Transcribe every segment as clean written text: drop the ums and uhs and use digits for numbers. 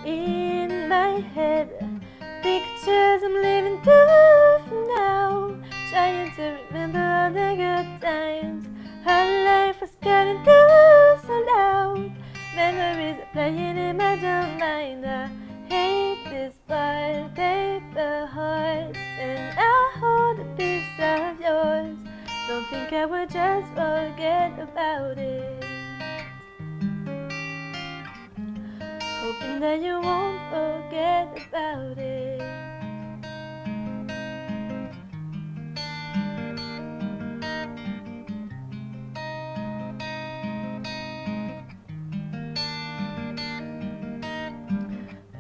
in my head. Pictures I'm living through for now, trying to remember all the good times. How life was getting through so loud. Memories are playing in my dumb mind. I hate this part, paper hearts, and I hold a piece of yours. Don't think I would just forget about it. Hoping that you won't forget about it.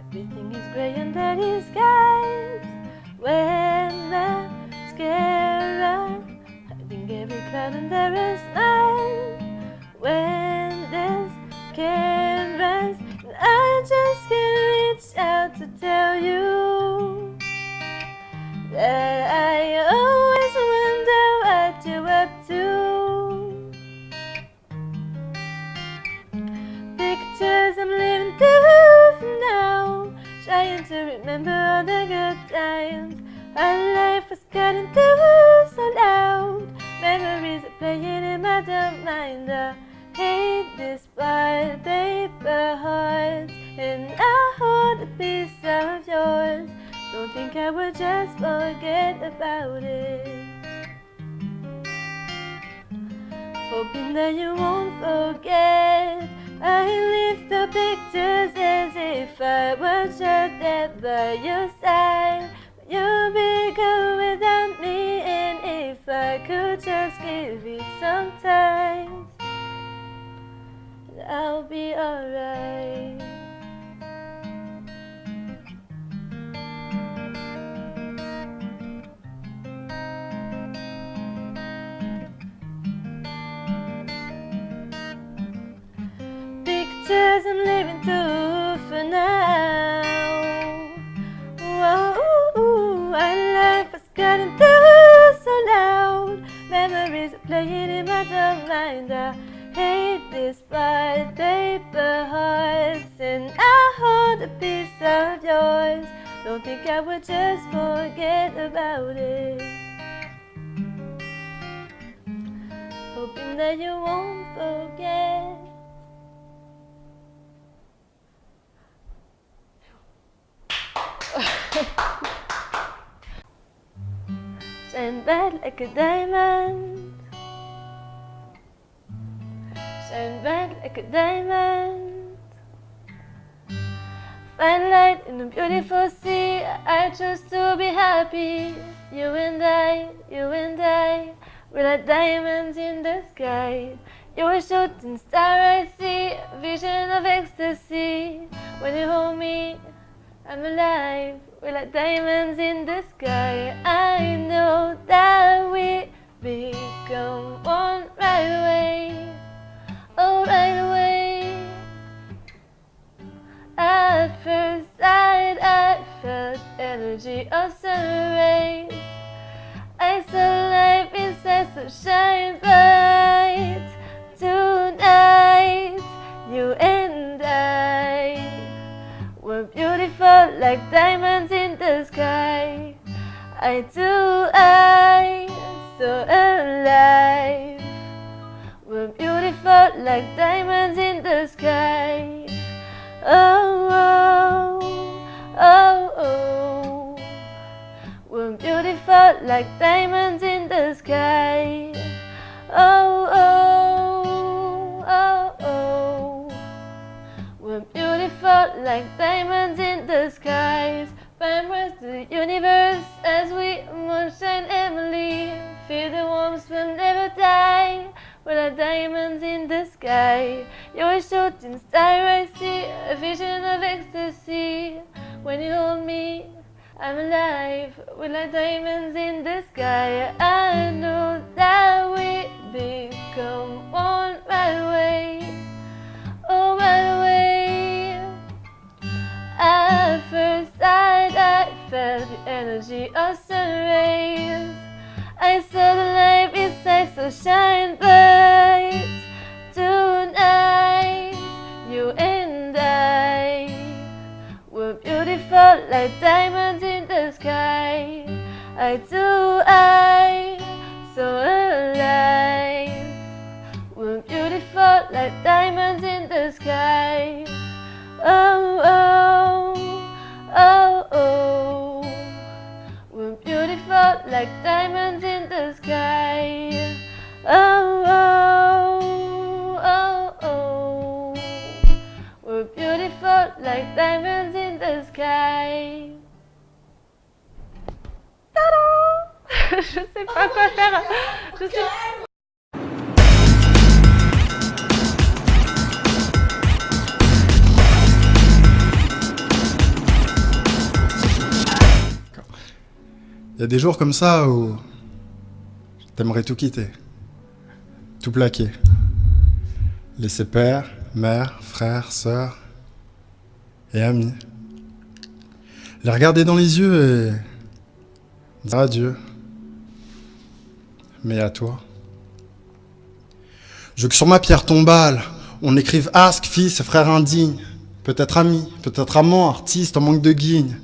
Everything is grey under these skies. When mascara, hiding every cloud under a smile. When there's canvas, I just can't reach out to tell you that I always wonder what you're up to. Pictures I'm living through for now, trying to remember all the good times. Our life was cutting through so loud. Memories are playing in my dumb mind. I hate this part, paper hearts, and I hold a piece of yours. Don't think I would just forget about it. Hoping that you won't forget. I leave the pictures as if I was just there by your side. But you'll be good without me, and if I could just give it some time, I'll be alright. Pictures I'm living through for now. Whoa, our life has gotten through so loud. Memories are playing in my dumb mind. I hate this part, paper hearts, and I hold a piece of yours. Don't think I would just forget about it. Hoping that you won't forget. Shine bright like a diamond. Shine bright like a diamond. Find light in a beautiful sea. I choose to be happy. You and I, we're like diamonds in the sky. You're a shooting star I see, a vision of ecstasy. When you hold me, I'm alive. We're like diamonds in the sky. I know that we become one right away. Oh, right away. At first sight, I felt energy of sun rays. I saw life inside, so shine bright. Tonight, you and I, we're beautiful like diamonds in the sky. Eye to eye, so alive. We're beautiful like diamonds in the sky. Oh, oh, oh, oh. We're beautiful like diamonds in the sky. Oh, oh, oh, oh. We're beautiful like diamonds in the skies. Fireworks to the universe as we moonshine Emily. Feel the warmth will never die. We're like diamonds in the sky. You're a shooting star I see, a vision of ecstasy. When you hold me, I'm alive. We're like diamonds in the sky. I know that we become one right away. Oh, right away. At first sight, I felt the energy of sun rays. I saw the light inside, so shine bright. Tonight, you and I, like diamonds in the sky. I do, I so alive. We're beautiful like diamonds in the sky. Oh, oh, oh, oh. We're beautiful like diamonds in the sky. Oh, oh, oh, oh. We're beautiful like diamonds in the sky. Tada! Je sais pas quoi faire. Je sais... Il y a des jours comme ça où t'aimerais tout quitter, tout plaquer. Laisser père, mère, frère, sœur et amis. Les regarder dans les yeux et dire adieu. Mais à toi. Je veux que sur ma pierre tombale, on écrive Ask, fils, frère indigne. Peut-être ami, peut-être amant, artiste en manque de guigne.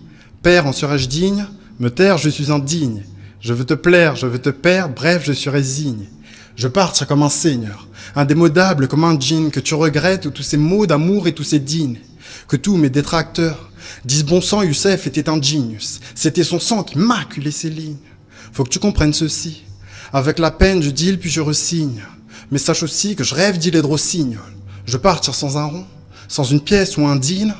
Père, en serais-je digne ? Me taire, je suis indigne. Je veux te plaire, je veux te perdre, bref, je suis résigne. Je partir comme un seigneur, indémodable comme un djinn, que tu regrettes tous ces mots d'amour et tous ces dînes. Que tous mes détracteurs disent bon sang, Youssef était un genius. C'était son sang qui maculait ses lignes. Faut que tu comprennes ceci. Avec la peine, je deal puis je resigne. Mais sache aussi que je rêve d'îler de rossignol. Je partir sans un rond, sans une pièce ou un dîne,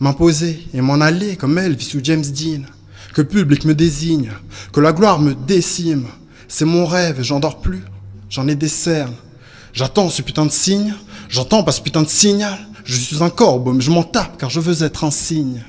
m'imposer et m'en aller comme Elvis ou James Dean. Que le public me désigne, que la gloire me décime. C'est mon rêve et j'en dors plus, j'en ai des cernes. J'attends ce putain de signe, j'entends pas ce putain de signal. Je suis un corbeau mais je m'en tape car je veux être un cygne.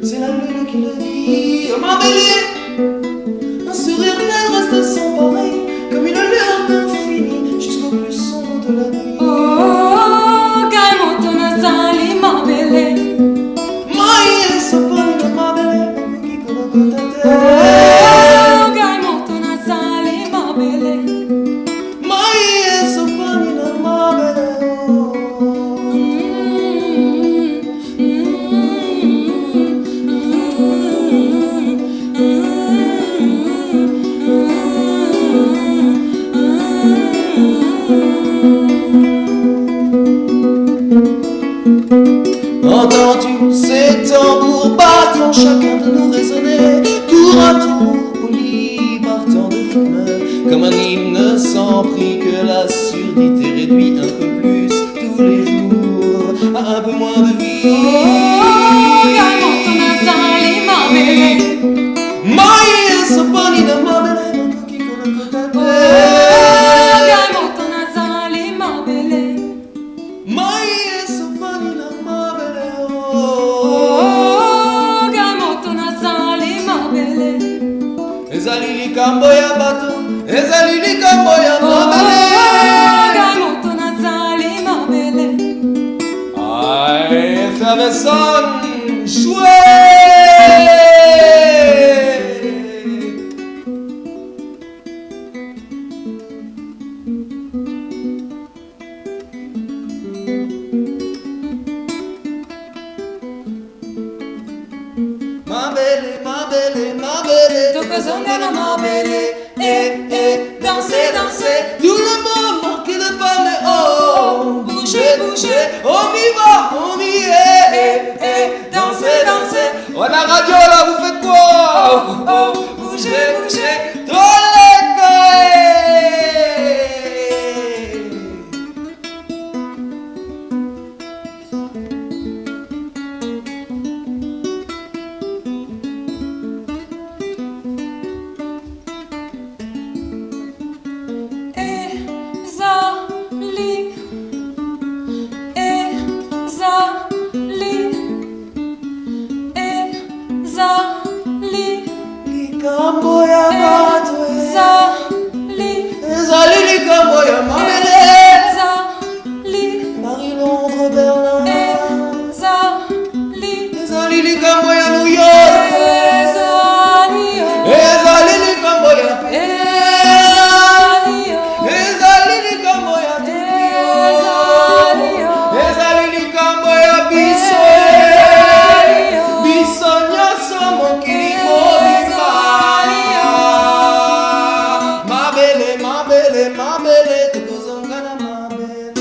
C'est la lune qui le dit, oh ma belle, un sourire tendre reste sans pareil, comme une lueur d'infini jusqu'au plus sombre de la nuit. Oh, Gaimotona Sali, ma belle. Mai sopra ma belle, qui conosco te. Oh, Gaimotona Sali, ma belle. Mai sopra ma belle. Entends-tu ces tambours battant, chacun de nous résonner tour à tour, poli partant de rythme, comme un hymne sans prix que la surdité réduit un peu plus tous les jours à un peu moins de vie. Oh, Gaimotona Sali, ma belle. Mai sopranina ma belle, non chi conosco te. Oh, Gaimotona Sali, ma belle. Mai sopranina ma belle. Oh, Gaimotona Sali, ma belle. Ezali li camboya bato, ezali li camboya ma Oh, belle. Gaimotona Sali, ma belle. Ay, effervescent, chouette. Tokozongana ma belle. Dansez, dansez. Tout le monde manque de pas mais oh. Bougez, bougez. On y va, on y est. Dansez, dansez. Oh la radio là, vous faites quoi? Bougez, bougez. Trop Likambo ya bato ezali likambo ya mabele Paris, Londres, Berlin ezali likambo ya New York ezali likambo ya ezali likambo ya Tokyo ezali likambo ya biso biso nyonso mokili mobimba mabele tokozongana mabele.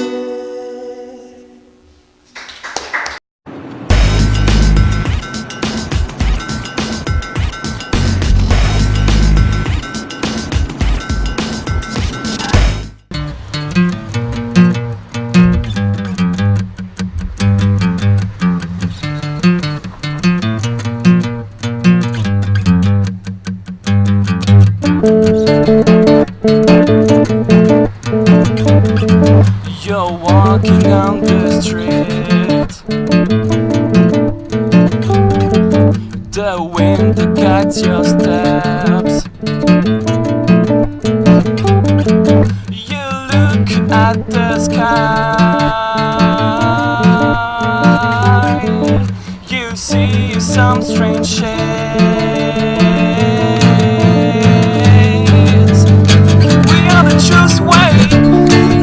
You're walking on the street, the wind cuts your steps. You look at the sky, you see some strange shades. We are the choose way.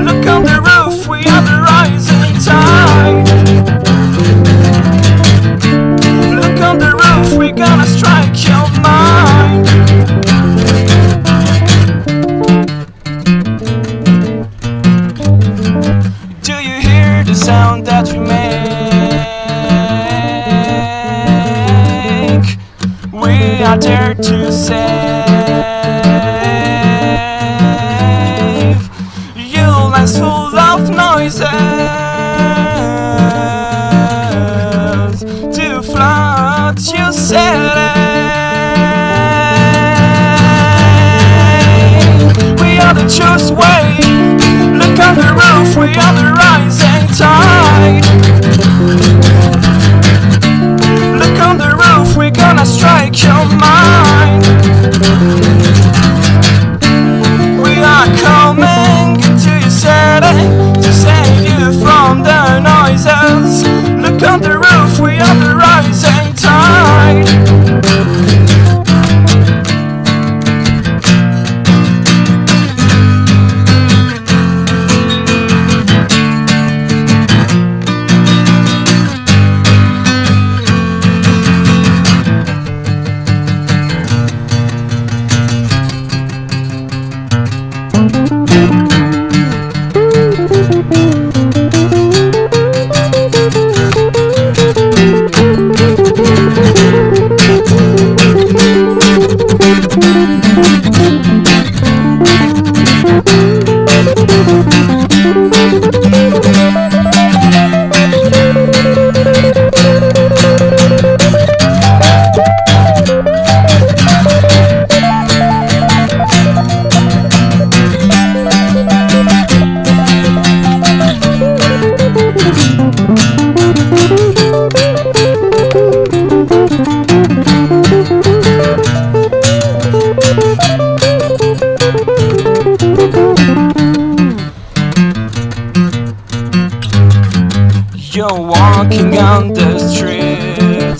Look on the roof, we are the rising tide. Look on the roof, we're gonna strike your mind. Do you hear the sound that we make? We are there to save. Lands full of noises to flood your city. We are the chosen way. Look on the roof, we are the rising tide. Look on the roof, we're gonna strike your mind. We are coming to save you from the noises. Look on the roof, we are the rising tide. You're walking on the street,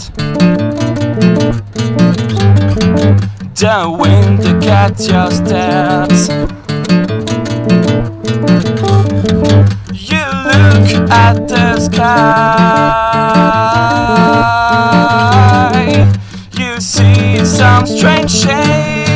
the wind gets your steps. You look at the sky, you see some strange shapes.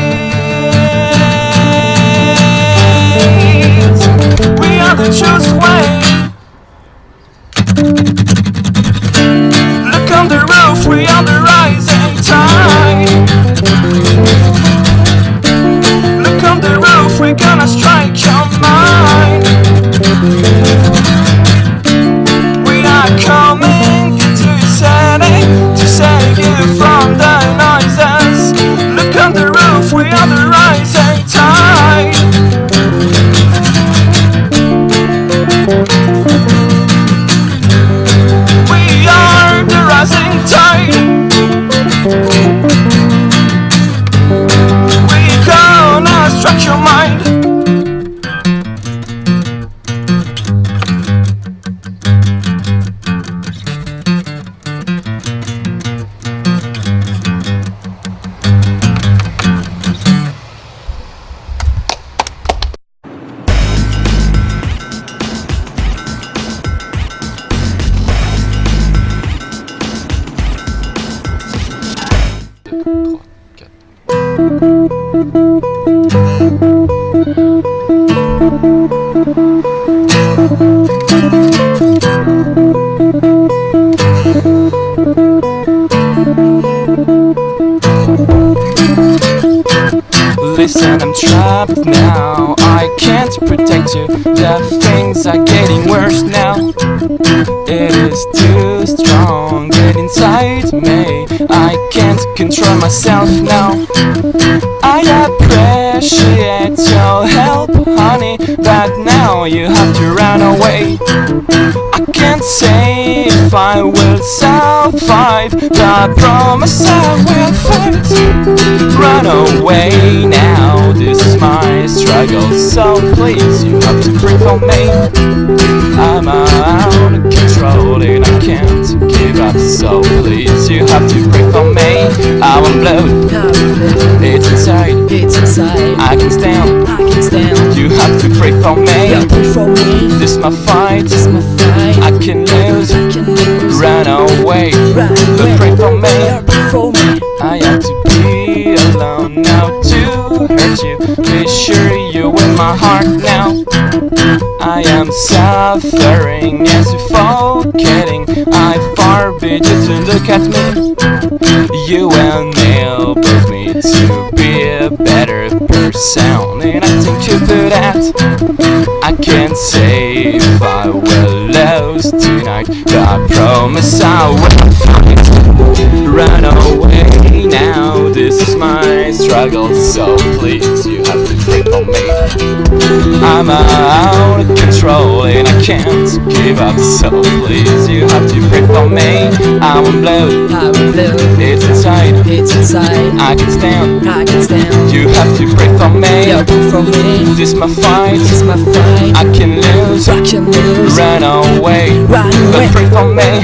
up now. I can't protect you. The things are getting worse now. It is too strong, get inside me. I can't control myself now. I appreciate your help, honey, but now you have to run away. I can't say if I will survive, but I promise I will fight. Run away now, this is my struggle, so please, you have to pray for me. I'm out of control and I can't give up, so please, you have to pray for me. I won't blow, it's inside, I can stand, you have to pray for me. This is my fight, I can lose, run away, but pray for me. I have to be alone now to hurt you. Be sure you're in my heart now. I am suffering and suffocating. I forbid you to look at me. You will enable me to be a better person, and I think you do that. I can't say if I will lose tonight, but I promise I will fight. Run away now, this is my struggle, so please, you have to pray for me. I'm out of control and I can't give up, so please, you have to pray for me. I won't blow, it's inside, I can stand, you have to pray for me. This is my fight, I can lose, run away, but pray for me.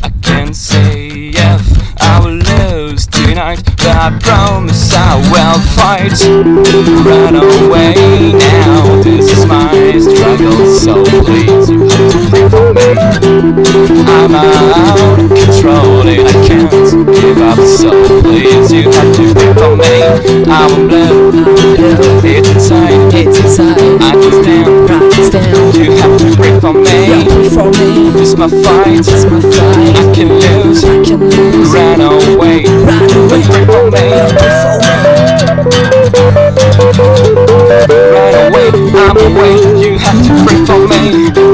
I can't say if I will lose tonight, but I promise I will fight. Run away now, this is my struggle, so please, you have to pray for me. I'm out of control and I can't give up, so please, you have to pray for me. I won't blow, it's inside, I can stand, you have to pray for me. This is my fight, I can lose, run away, but pray for me. Right away, I'm away, you have to pray for me.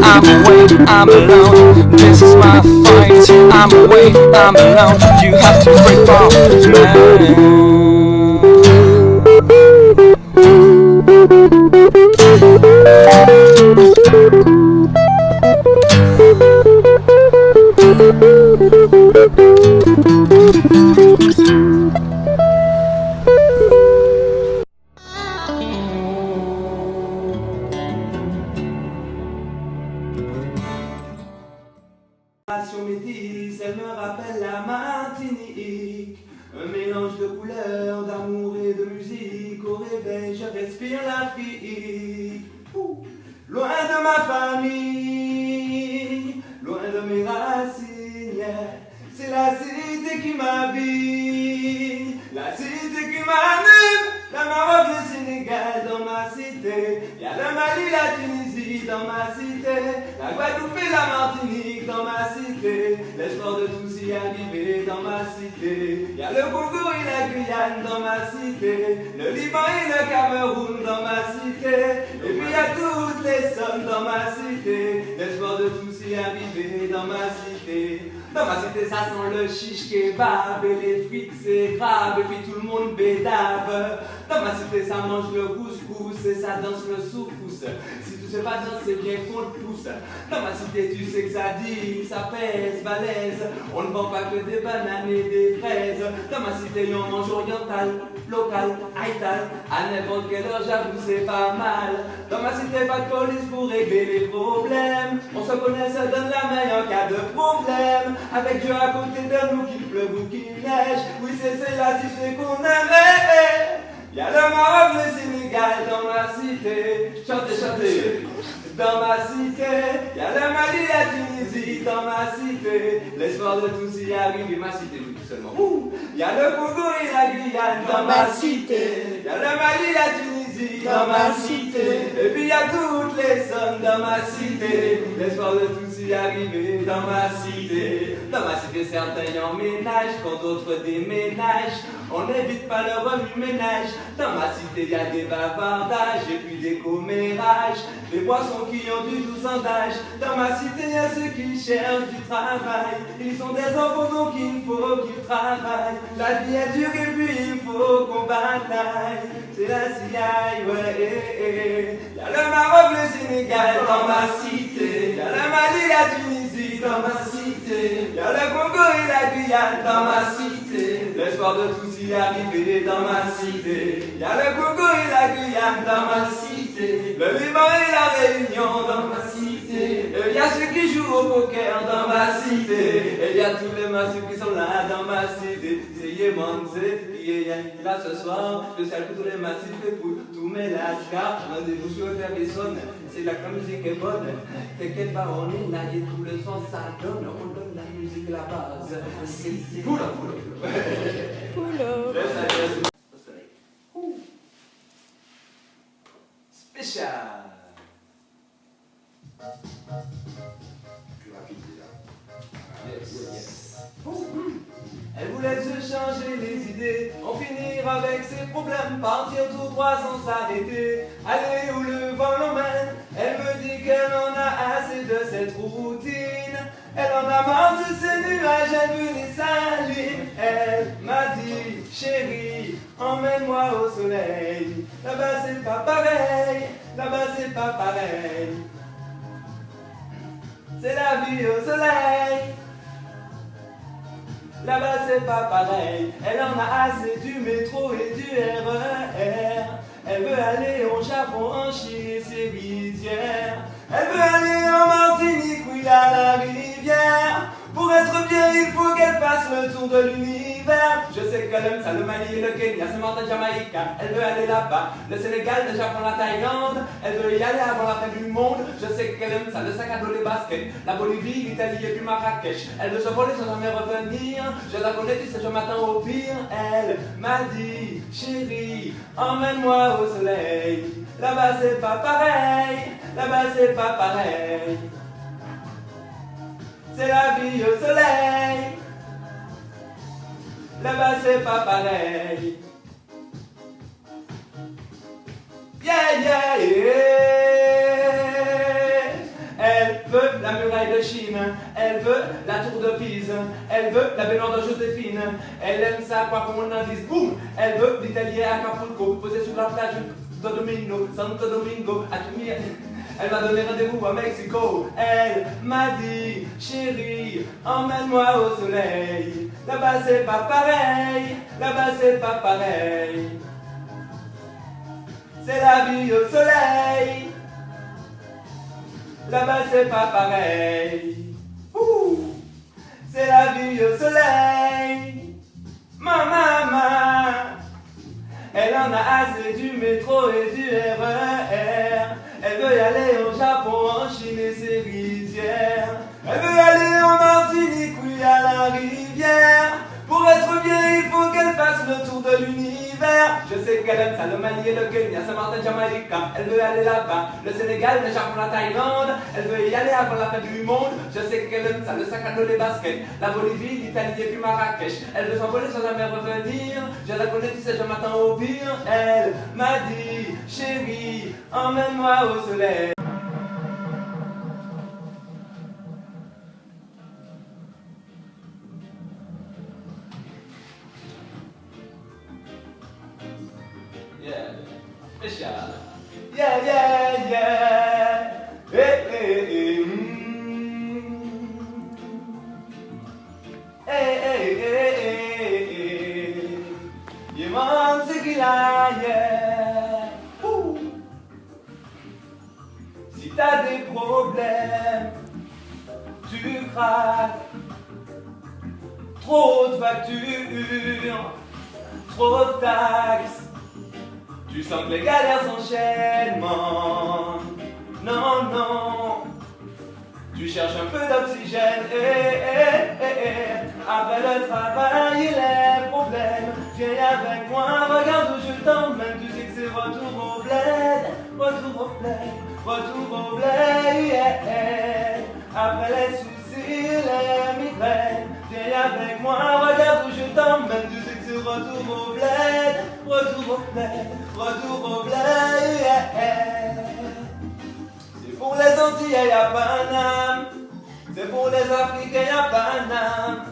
I'm away, I'm alone, this is my fight. I'm away, I'm alone, you have to pray for me. Métisse, elle me rappelle la Martinique. Un mélange de couleurs, d'amour et de musique. Au réveil, je respire l'Afrique. Loin de ma famille, loin de mes racines, yeah. C'est la cité qui m'habite, la cité qui m'anime. Le Maroc, le Sénégal dans ma cité, y'a le Mali, la Tunisie dans ma cité, la Guadeloupe et la Martinique dans ma cité, l'espoir de tous y arriver dans ma cité, y'a le Congo et la Guyane dans ma cité, le Liban et le Cameroun dans ma cité, et puis y'a toutes les sommes dans ma cité, l'espoir de tous y arriver dans ma cité. Dans ma cité, ça sent le chiche kebab et les frites, c'est grave, et puis tout le monde bédave. Dans ma cité, ça mange le couscous et ça danse le soukous. Si tu sais pas danser, bien qu'on te pousse. Dans ma cité, tu sais que ça dit, ça pèse, balèze. On ne vend pas que des bananes et des fraises. Dans ma cité, on mange oriental, local, haïtal. À n'importe quelle heure, j'avoue, c'est pas mal. Dans ma cité, pas de police pour régler les problèmes. On se connaît, ça donne la main en cas de problème. Avec Dieu à côté de nous, qu'il pleuve ou qu'il neige. Oui, c'est la cité qu'on aimerait. Y'a le Maroc, le Sénégal dans ma cité. Chantez, chantez. Dans ma cité, y'a le Mali, la Tunisie dans ma cité. L'espoir de tous y arriver, ma cité, oui, tout seulement. Y'a le Congo et la Guyane dans ma cité. Y'a le Mali, la Tunisie dans ma cité. Et puis y'a toutes les sommes dans ma cité. L'espoir de tous y arriver dans ma cité. Dans ma cité, certains emménagent quand d'autres déménagent. On n'évite pas le remue-ménage. Dans ma cité, y a des bavardages et puis des commérages. Les boissons qui ont du doux d'âge. Dans ma cité, y a ceux qui cherchent du travail. Ils sont des enfants donc il faut qu'ils travaillent. La vie est dure et puis il faut qu'on bataille. C'est la CIA, ouais. Y'a le Maroc, le Sénégal dans ma cité. Y'a le Mali, la Tunisie dans ma cité. Y'a le Congo et la Guyane dans ma cité. L'espoir de tous y arriver dans ma cité. Y'a le Congo et la Guyane dans ma cité. Le Liban et la Réunion dans ma cité. Et y'a ceux qui jouent au poker dans ma cité. Et y'a tous les massifs qui sont là dans ma cité. C'est Yéman, c'est là ce soir. Je salue tous les massifs et pour tous mes lascars. Rendez-vous sur Ferguson. C'est là que la musique est bonne. T'inquiète pas, on est là et tout le son ça donne. On donne la musique la base. C'est poula, poula. Poula. Spécial. Yes. Elle voulait se changer les idées, en finir avec ses problèmes, partir tout droit sans s'arrêter, aller où le vent l'emmène. Elle me dit qu'elle en a assez de cette routine, elle en a marre de ces nuages, elle veut les salines. Elle m'a dit, chérie, emmène-moi au soleil. Là-bas c'est pas pareil, là-bas c'est pas pareil. C'est la vie au soleil. Là-bas c'est pas pareil, elle en a assez du métro et du RER. Elle veut aller au Japon, en Chine et ses rizières. Elle veut aller en Martinique, oui à la rivière. Pour être bien, il faut qu'elle fasse le tour de l'univers. Je sais qu'elle aime ça, le Mali et le Kenya, c'est Martin Jamaïque. Elle veut aller là-bas, le Sénégal, le Japon, la Thaïlande. Elle veut y aller avant la fin du monde. Je sais qu'elle aime ça, le sac à dos, les baskets, la Bolivie, l'Italie et puis Marrakech. Elle veut se voler sans jamais revenir. Je la connais, tu sais, je m'attends au pire. Elle m'a dit, chérie, emmène-moi au soleil. Là-bas c'est pas pareil, là-bas c'est pas pareil. C'est la vie au soleil. Là-bas c'est pas pareil. Yeah, yeah, yeah. Elle veut la muraille de Chine. Elle veut la tour de Pise. Elle veut la baignoire de Joséphine. Elle aime ça quoi qu'on en dise. Boum. Elle veut l'Italie à Acapulco, posée sur la plage de Domingo, Santo Domingo, à Tumi. Elle m'a donné rendez-vous à Mexico. Elle m'a dit, chérie, emmène-moi au soleil. Là-bas c'est pas pareil, là-bas c'est pas pareil. C'est la vie au soleil. Là-bas c'est pas pareil. C'est la vie au soleil. Maman, elle en a assez du métro et du RER. Elle veut y aller au Japon, en Chine et ses rizières. Elle veut aller en Martinique, oui à la rivière. Pour être bien, il faut qu'elle fasse le tour de l'univers. Je sais qu'elle aime ça, le Mali et le Kenya, Saint-Martin, Jamaïque. Elle veut aller là-bas, le Sénégal, le Japon, la Thaïlande. Elle veut y aller avant la fin du monde. Je sais qu'elle aime ça, le sac à dos, les baskets, la Bolivie, l'Italie et puis Marrakech. Elle veut s'envoler sans jamais revenir. Je la connais, tu sais, je m'attends au pire. Elle m'a dit, chérie, emmène-moi au soleil. Spécial. Yeah, yeah, yeah. Hey, hey, hey. Hey, hey, hey, hey, hey. You want to get yeah. Ouh. Si t'as des problèmes, tu craques. Trop de factures, trop de taxes. Tu sens que les galères s'enchaînent, man. Non, non. Tu cherches un peu d'oxygène, Après le travail et les problèmes, viens avec moi, regarde où je t'emmène. Tu sais que c'est retour au bled, retour au bled, retour au bled, yeah. Après les soucis, les migraines, viens avec moi, regarde où je t'emmène. Tu sais que c'est retour au bled, retour au bled, retour au bled, yeah. C'est pour les Antillais à Paname, c'est pour les Africains à Paname,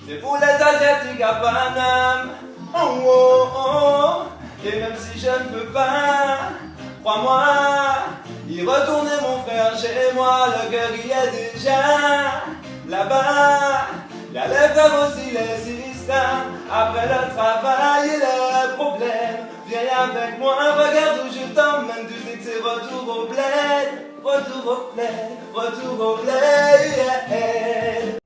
c'est pour les Asiatiques à Paname. Oh, oh, oh. Et même si je ne peux pas, crois-moi, y retourner mon frère chez moi, le cœur y est déjà là-bas. Y'a les frères aussi, les sisters, après le travail et les problèmes. Viens avec moi, regarde où je t'emmène, tu sais que c'est retour au bled, retour au bled, retour au bled, yeah.